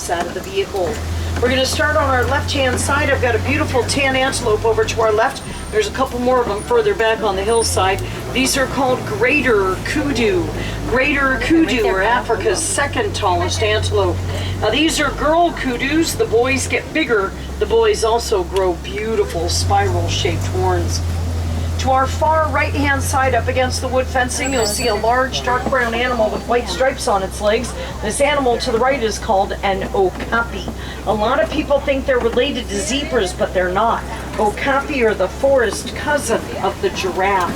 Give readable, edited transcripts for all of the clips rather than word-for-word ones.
side of the vehicle. We're going to start on our left-hand side. I've got a beautiful tan antelope over to our left. There's a couple more of them further back on the hillside. These are called greater kudu. Greater kudu are Africa's second tallest antelope. Now these are girl kudus. The boys get bigger. The boys also grow beautiful spiral-shaped horns. To our far right-hand side, up against the wood fencing, you'll see a large dark brown animal with white stripes on its legs. This animal to the right is called an okapi. A lot of people think they're related to zebras, but they're not. Okapi are the forest cousin of the giraffe.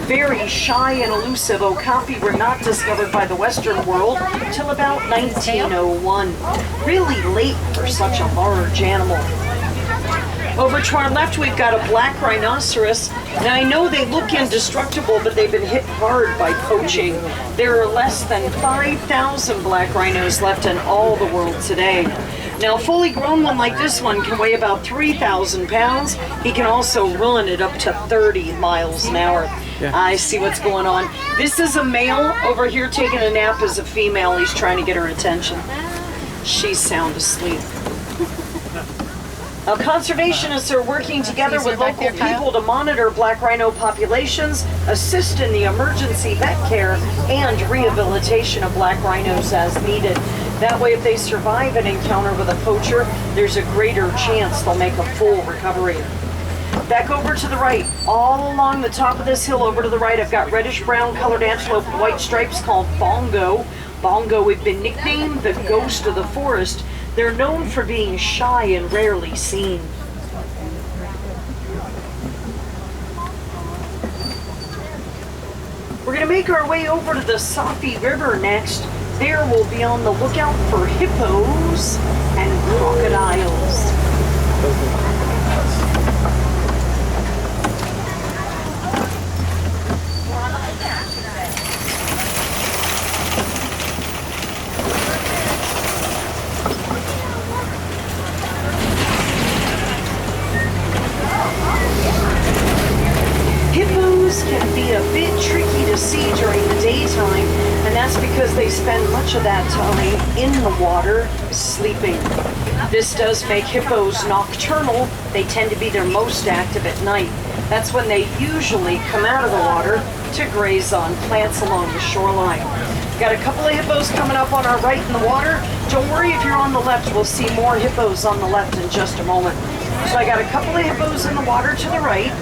Very shy and elusive, okapi were not discovered by the Western world till about 1901. Really late for such a large animal. Over to our left, we've got a black rhinoceros. Now I know they look indestructible, but they've been hit hard by poaching. There are less than 5,000 black rhinos left in all the world today. Now a fully grown one like this one can weigh about 3,000 pounds. He can also run at up to 30 miles an hour. Yeah. I see what's going on. This is a male over here taking a nap as a female. He's trying to get her attention. She's sound asleep. Now, conservationists are working together with local people to monitor black rhino populations, assist in the emergency vet care, and rehabilitation of black rhinos as needed. That way, if they survive an encounter with a poacher, there's a greater chance they'll make a full recovery. Back over to the right, all along the top of this hill over to the right, I've got reddish-brown colored antelope with white stripes called bongo. Bongo have been nicknamed the ghost of the forest. They're known for being shy and rarely seen. We're going to make our way over to the Safi River next. There we'll be on the lookout for hippos and crocodiles. Hippos can be a bit tricky to see during the daytime, and that's because they spend much of that time in the water sleeping. This does make hippos nocturnal. They tend to be their most active at night. That's when they usually come out of the water to graze on plants along the shoreline. Got a couple of hippos coming up on our right in the water. Don't worry if you're on the left, we'll see more hippos on the left in just a moment. So I got a couple of hippos in the water to the right.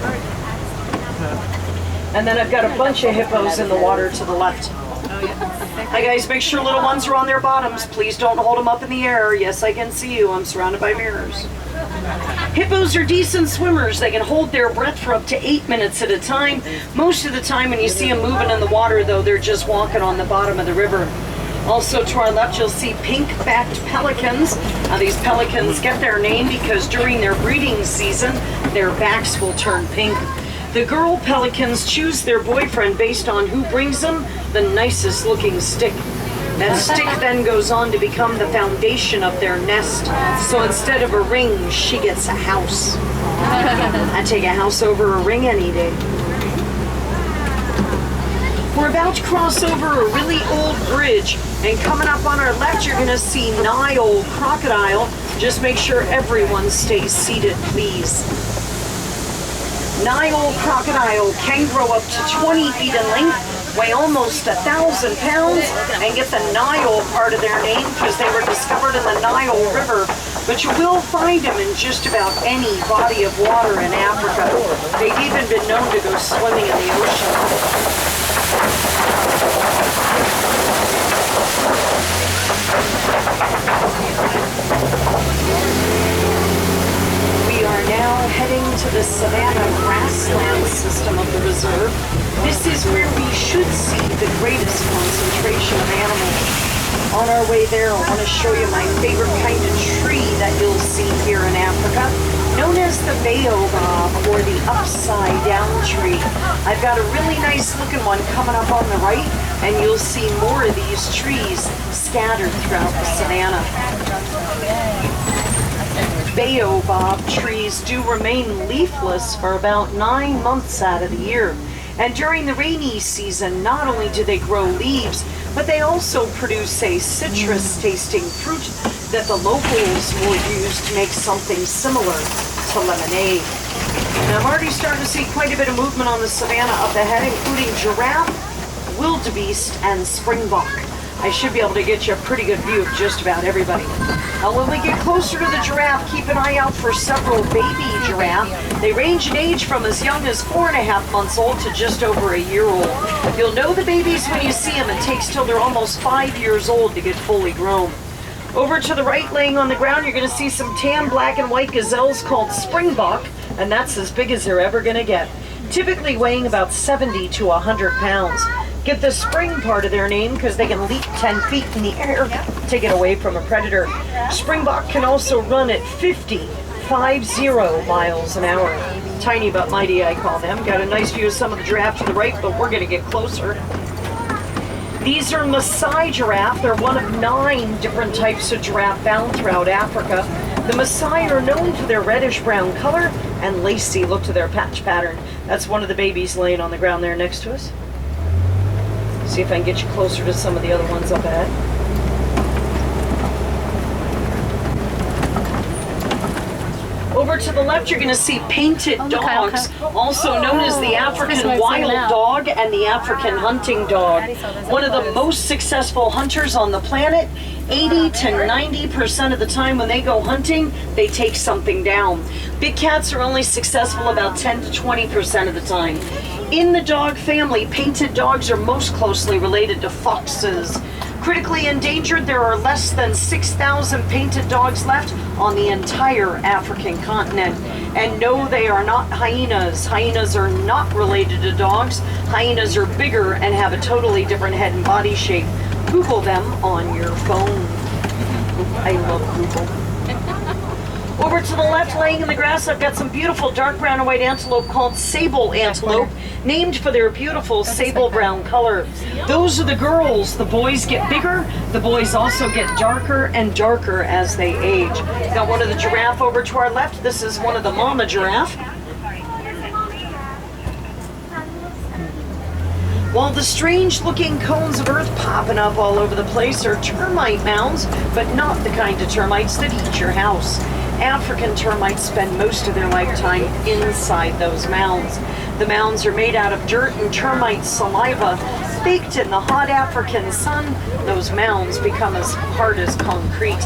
And then I've got a bunch of hippos in the water to the left. Hi guys, make sure little ones are on their bottoms. Please don't hold them up in the air. Yes, I can see you. I'm surrounded by mirrors. Hippos are decent swimmers. They can hold their breath for up to 8 minutes at a time. Most of the time when you see them moving in the water, though, they're just walking on the bottom of the river. Also to our left, you'll see pink-backed pelicans. Now these pelicans get their name because during their breeding season, their backs will turn pink. The girl pelicans choose their boyfriend based on who brings them the nicest looking stick. That stick then goes on to become the foundation of their nest. So instead of a ring, she gets a house. I'd take a house over a ring any day. We're about to cross over a really old bridge, and coming up on our left, you're gonna see Nile crocodile. Just make sure everyone stays seated, please. Nile crocodile can grow up to 20 feet in length, weigh almost 1,000 pounds, and get the Nile part of their name because they were discovered in the Nile River. But you will find them in just about any body of water in Africa. They've even been known to go swimming in the ocean. We are now heading to the savanna grassland system of the reserve. This is where we should see the greatest concentration of animals. On our way there, I want to show you my favorite kind of tree that you'll see here in Africa, known as the baobab, or the upside down tree. I've got a really nice looking one coming up on the right, and you'll see more of these trees scattered throughout the savanna. Baobab trees do remain leafless for about 9 months out of the year. And during the rainy season, not only do they grow leaves, but they also produce a citrus-tasting fruit that the locals will use to make something similar to lemonade. And I'm already starting to see quite a bit of movement on the savannah up ahead, including giraffe, wildebeest, and springbok. I should be able to get you a pretty good view of just about everybody. Now when we get closer to the giraffe, keep an eye out for several baby giraffe. They range in age from as young as 4.5 months old to just over a year old. You'll know the babies when you see them. It takes till they're almost 5 years old to get fully grown. Over to the right, laying on the ground, you're going to see some tan, black, and white gazelles called springbok, and that's as big as they're ever going to get, typically weighing about 70 to 100 pounds. Get the spring part of their name because they can leap 10 feet in the air to get away from a predator. Springbok can also run at 50 miles an hour. Tiny but mighty, I call them. Got a nice view of some of the giraffe to the right, but we're going to get closer. These are Maasai giraffe. They're one of 9 different types of giraffe found throughout Africa. The Maasai are known for their reddish-brown color and lacy look to their patch pattern. That's one of the babies laying on the ground there next to us. See if I can get you closer to some of the other ones up ahead. Over to the left, you're going to see painted dogs, also known as the African wild dog and the African hunting dog. One of the most successful hunters on the planet. 80 to 90% of the time when they go hunting, they take something down. Big cats are only successful about 10 to 20% of the time. In the dog family, painted dogs are most closely related to foxes. Critically endangered, there are less than 6,000 painted dogs left on the entire African continent. And no, they are not hyenas. Hyenas are not related to dogs. Hyenas are bigger and have a totally different head and body shape. Google them on your phone. I love Google. Over to the left, laying in the grass, I've got some beautiful dark brown and white antelope called sable antelope, named for their beautiful sable brown color. Those are the girls. The boys get bigger. The boys also get darker and darker as they age. Got one of the giraffe over to our left. This is one of the mama giraffe. While the strange-looking cones of earth popping up all over the place are termite mounds, but not the kind of termites that eat your house. African termites spend most of their lifetime inside those mounds. The mounds are made out of dirt and termite saliva. Baked in the hot African sun, those mounds become as hard as concrete.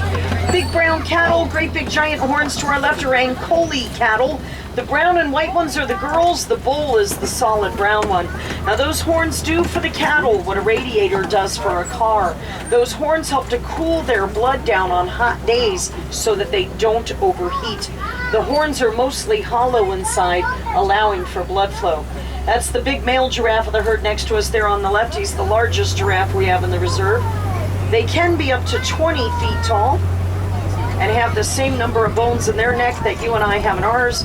Big brown cattle, great big giant horns to our left are Ankole cattle. The brown and white ones are the girls, the bull is the solid brown one. Now those horns do for the cattle what a radiator does for a car. Those horns help to cool their blood down on hot days so that they don't overheat. The horns are mostly hollow inside, allowing for blood flow. That's the big male giraffe of the herd next to us there on the left. He's the largest giraffe we have in the reserve. They can be up to 20 feet tall and have the same number of bones in their neck that you and I have in ours.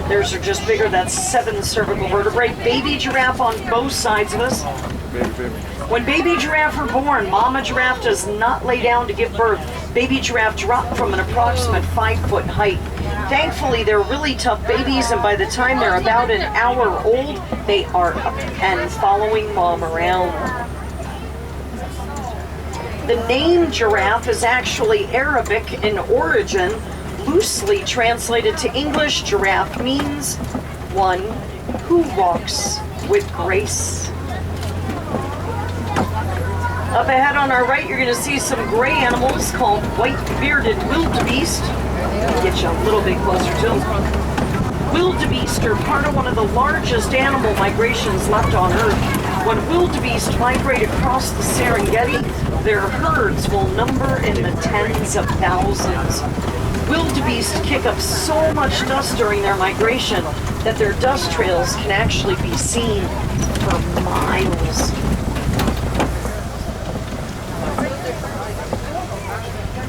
Theirs are just bigger. That's 7 cervical vertebrae. Baby giraffe on both sides of us. When baby giraffe are born, mama giraffe does not lay down to give birth. Baby giraffe drop from an approximate 5-foot height. Thankfully, they're really tough babies, and by the time they're about an hour old, they are up and following mom around. The name giraffe is actually Arabic in origin. Loosely translated to English, giraffe means one who walks with grace. Up ahead on our right, you're going to see some gray animals called white-bearded wildebeest. Get you a little bit closer to them. Wildebeest are part of one of the largest animal migrations left on Earth. When wildebeest migrate across the Serengeti, their herds will number in the tens of thousands. Wildebeest kick up so much dust during their migration that their dust trails can actually be seen for miles.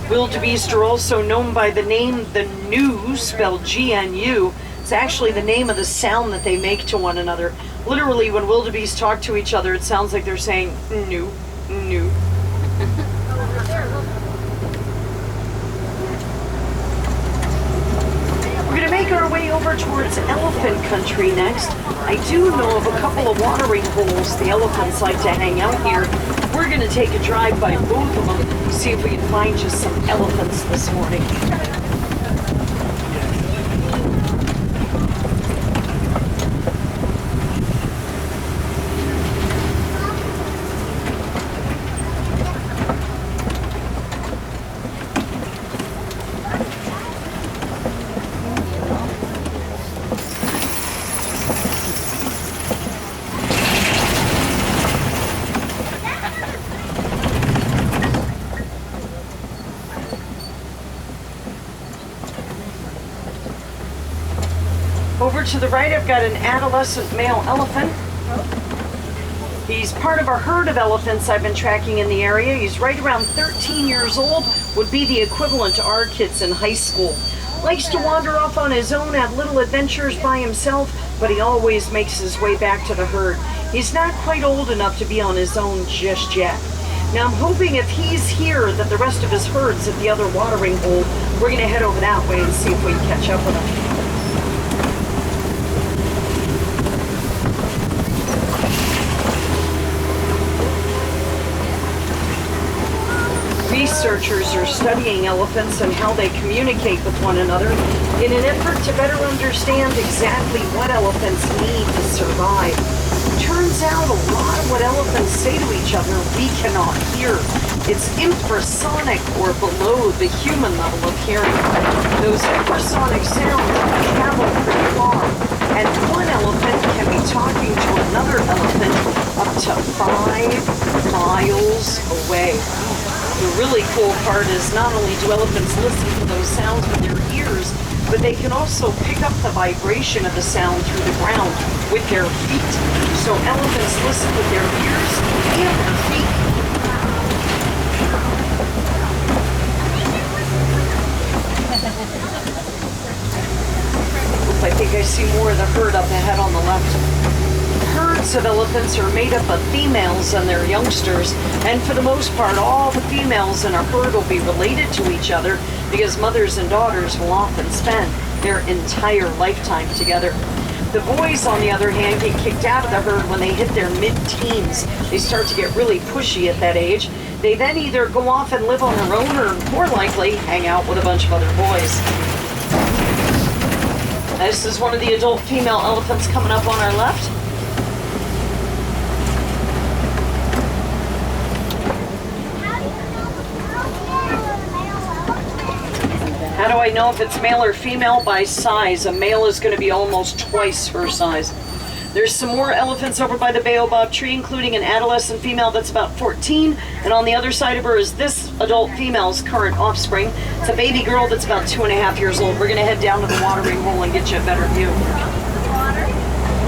Wildebeest are also known by the name the gnu, spelled G-N-U. It's actually the name of the sound that they make to one another. Literally, when wildebeest talk to each other, it sounds like they're saying "nu, nu." We're going to make our way over more towards elephant country next. I do know of a couple of watering holes the elephants like to hang out here. We're going to take a drive by both of them, see if we can find just some elephants this morning. Over to the right, I've got an adolescent male elephant. He's part of a herd of elephants I've been tracking in the area. He's right around 13 years old, would be the equivalent to our kids in high school. Likes to wander off on his own, have little adventures by himself, but he always makes his way back to the herd. He's not quite old enough to be on his own just yet. Now I'm hoping if he's here that the rest of his herd's at the other watering hole. We're gonna head over that way and see if we can catch up with him. Researchers are studying elephants and how they communicate with one another in an effort to better understand exactly what elephants need to survive. Turns out a lot of what elephants say to each other we cannot hear. It's infrasonic or below the human level of hearing. Those infrasonic sounds travel pretty far, and one elephant can be talking to another elephant up to 5 miles away. The really cool part is not only do elephants listen to those sounds with their ears, but they can also pick up the vibration of the sound through the ground with their feet. So elephants listen with their ears and their feet. Oop, I think I see more of the herd up ahead on the left. Herds of elephants are made up of females and their youngsters, and for the most part all the females in a herd will be related to each other because mothers and daughters will often spend their entire lifetime together. The boys, on the other hand, get kicked out of the herd when they hit their mid-teens. They start to get really pushy at that age. They then either go off and live on their own or, more likely, hang out with a bunch of other boys. This is one of the adult female elephants coming up on our left. How do I know if it's male or female? By size. A male is going to be almost twice her size. There's some more elephants over by the baobab tree, including an adolescent female that's about 14, and on the other side of her is this adult female's current offspring. It's a baby girl that's about 2.5 years old. We're going to head down to the watering hole and get you a better view.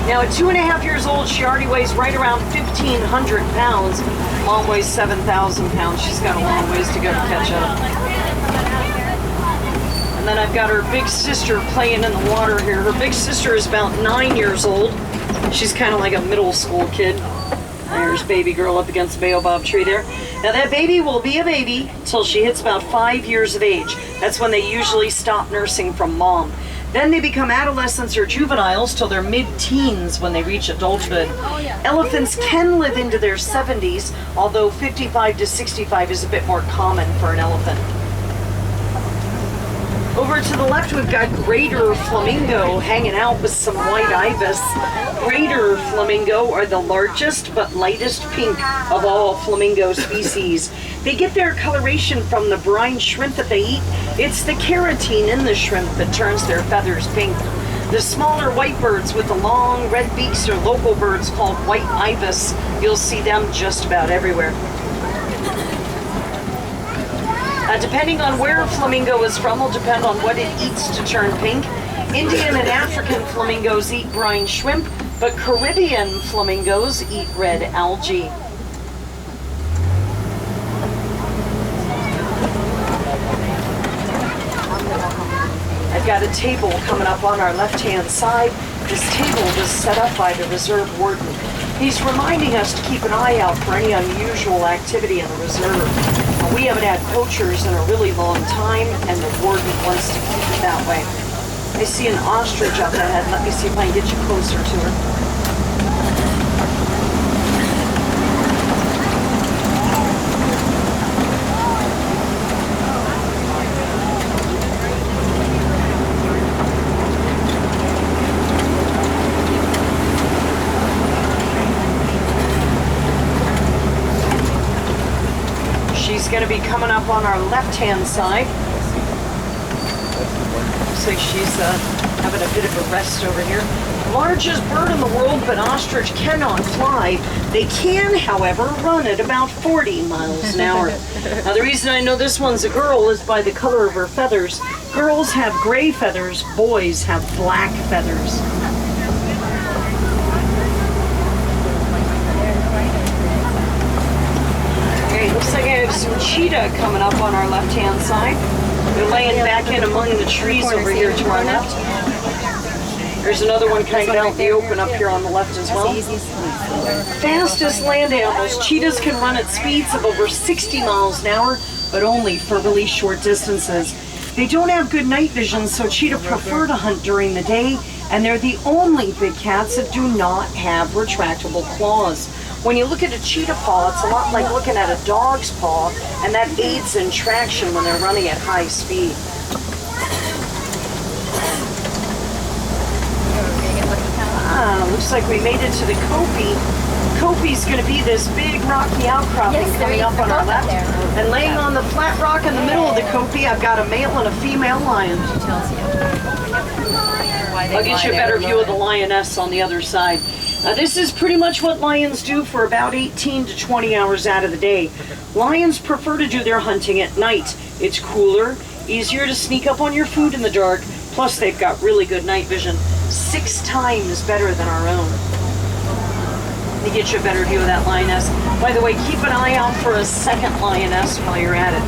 Now at 2.5 years old, she already weighs right around 1,500 pounds. Mom weighs 7,000 pounds. She's got a long ways to go to catch up. And then I've got her big sister playing in the water here. Her big sister is about 9 years old. She's kind of like a middle school kid. There's baby girl up against the baobab tree there. Now that baby will be a baby till she hits about 5 years of age. That's when they usually stop nursing from mom. Then they become adolescents or juveniles till they're mid-teens when they reach adulthood. Elephants can live into their 70s, although 55 to 65 is a bit more common for an elephant. Over to the left, we've got greater flamingo hanging out with some white ibis. Greater flamingo are the largest but lightest pink of all flamingo species. They get their coloration from the brine shrimp that they eat. It's the keratin in the shrimp that turns their feathers pink. The smaller white birds with the long red beaks are local birds called white ibis. You'll see them just about everywhere. Depending on where a flamingo is from will depend on what it eats to turn pink. Indian and African flamingos eat brine shrimp, but Caribbean flamingos eat red algae. I've got a table coming up on our left-hand side. This table was set up by the reserve warden. He's reminding us to keep an eye out for any unusual activity in the reserve. We haven't had poachers in a really long time, and the warden wants to keep it that way. I see an ostrich up ahead. Let me see if I can get you closer to her. She's going to be coming up on our left-hand side. Looks like she's having a bit of a rest over here. Largest bird in the world, but ostrich cannot fly. They can, however, run at about 40 miles an hour. Now, the reason I know this one's a girl is by the color of her feathers. Girls have gray feathers, boys have black feathers. Okay, looks like I have some cheetah coming up on our left-hand side. They're laying back in among the trees over here to our left. There's another one kind of out in the open up here on the left as well. Fastest land animals. Cheetahs can run at speeds of over 60 miles an hour, but only for really short distances. They don't have good night vision, so cheetah prefer to hunt during the day, and they're the only big cats that do not have retractable claws. When you look at a cheetah paw, it's a lot like looking at a dog's paw, and that aids in traction when they're running at high speed. Looks like we made it to the Kopi. Kopi's going to be this big rocky outcropping coming up on our left. And laying on the flat rock in the middle of the Kopi, I've got a male and a female lion. I'll get you a better view of the lioness on the other side. Now, this is pretty much what lions do for about 18 to 20 hours out of the day. Lions prefer to do their hunting at night. It's cooler, easier to sneak up on your food in the dark, plus they've got really good night vision. 6 times better than our own. Let me get you a better view of that lioness. By the way, keep an eye out for a second lioness while you're at it.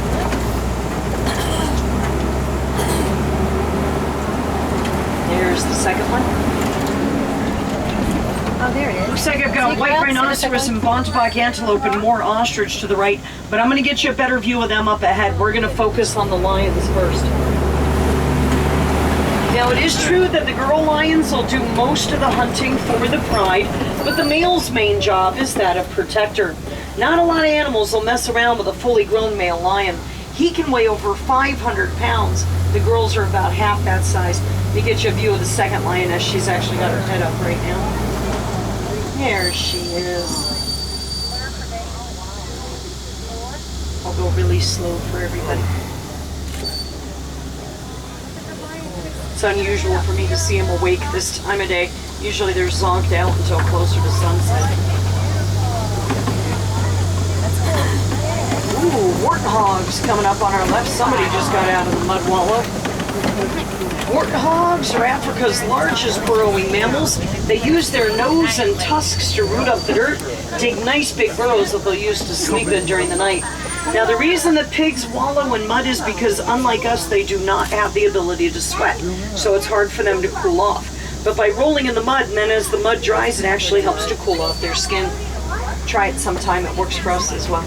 There's the second one. Oh, there it is. Looks like I've got white rhinoceros and Bontebok antelope and more ostrich to the right, but I'm going to get you a better view of them up ahead. We're going to focus on the lions first. Now, it is true that the girl lions will do most of the hunting for the pride, but the male's main job is that of protector. Not a lot of animals will mess around with a fully grown male lion. He can weigh over 500 pounds. The girls are about half that size. Let me get you a view of the second lioness. She's actually got her head up right now. There she is. I'll go really slow for everybody. It's unusual for me to see him awake this time of day. Usually they're zonked out until closer to sunset. Ooh, warthogs coming up on our left. Somebody just got out of the mud wallow. Warthogs are Africa's largest burrowing mammals. They use their nose and tusks to root up the dirt, dig nice big burrows that they'll use to sleep in during the night. Now, the reason that pigs wallow in mud is because, unlike us, they do not have the ability to sweat, so it's hard for them to cool off. But by rolling in the mud, and then as the mud dries, it actually helps to cool off their skin. Try it sometime, it works for us as well.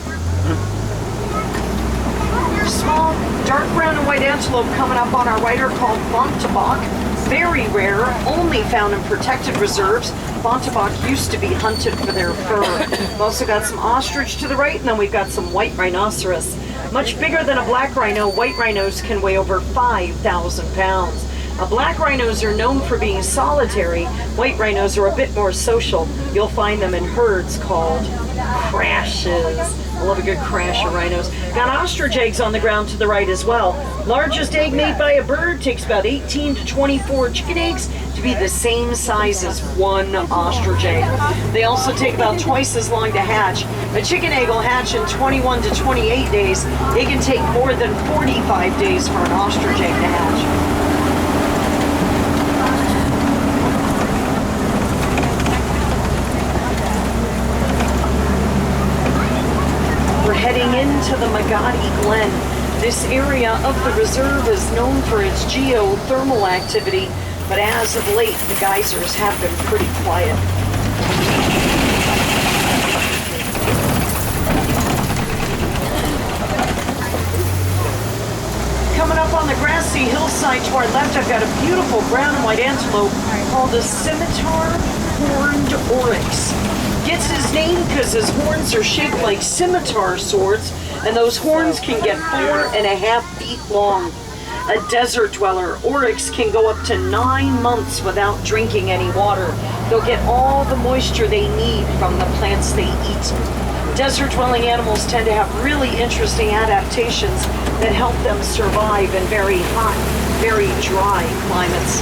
Small, dark brown and white antelope coming up on our right are called Bontebok. Very rare, only found in protected reserves. Bontebok used to be hunted for their fur. We've also got some ostrich to the right, and then we've got some white rhinoceros. Much bigger than a black rhino, white rhinos can weigh over 5,000 pounds. Black rhinos are known for being solitary. White rhinos are a bit more social. You'll find them in herds called crashes. I love a good crash of rhinos. Got ostrich eggs on the ground to the right as well. Largest egg made by a bird takes about 18 to 24 chicken eggs to be the same size as one ostrich egg. They also take about twice as long to hatch. A chicken egg will hatch in 21 to 28 days. It can take more than 45 days for an ostrich egg to hatch. Heading into the Magadi Glen. This area of the reserve is known for its geothermal activity, but as of late, the geysers have been pretty quiet. Coming up on the grass see hillside to our left, I've got a beautiful brown and white antelope called a scimitar horned oryx. Gets his name because his horns are shaped like scimitar swords, and those horns can get 4.5 feet long. A desert dweller, oryx can go up to 9 months without drinking any water. They'll get all the moisture they need from the plants they eat. Desert dwelling animals tend to have really interesting adaptations that help them survive in very hot, very dry climates.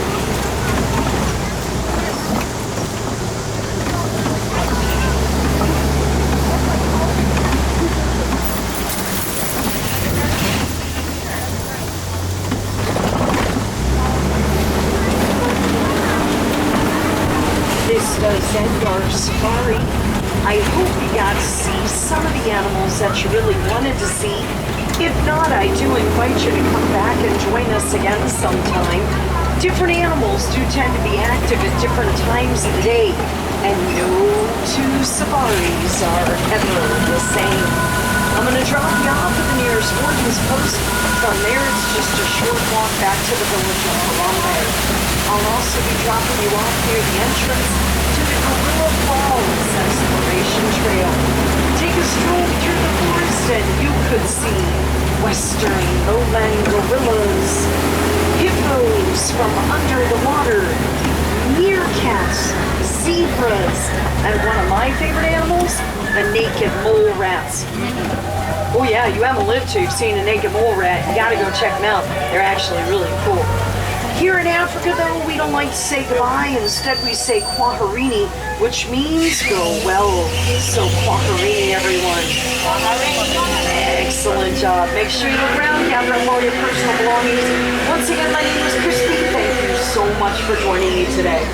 This does end our safari. I hope you got to see some of the animals that you really wanted to see. If not, I do invite you to come back and join us again sometime. Different animals do tend to be active at different times of the day, and no two safaris are ever the same. I'm going to drop you off at the nearest warden's post. From there, it's just a short walk back to the village of Columbia. I'll also be dropping you off near the entrance to the Gorilla Falls Exploration Trail. Take a stroll through the forest and you could see western lowland gorillas, hippos from under the water, meerkats, zebras, and one of my favorite animals, the naked mole rats. Oh yeah, you haven't lived till you've seen a naked mole rat. You gotta go check them out. They're actually really cool. Here in Africa, though, we don't like to say goodbye. Instead, we say kwaherini, which means go well. So kwaherini, everyone. Excellent job. Make sure you look around, gather up all your personal belongings. Once again, my name is Christy. Thank you so much for joining me today.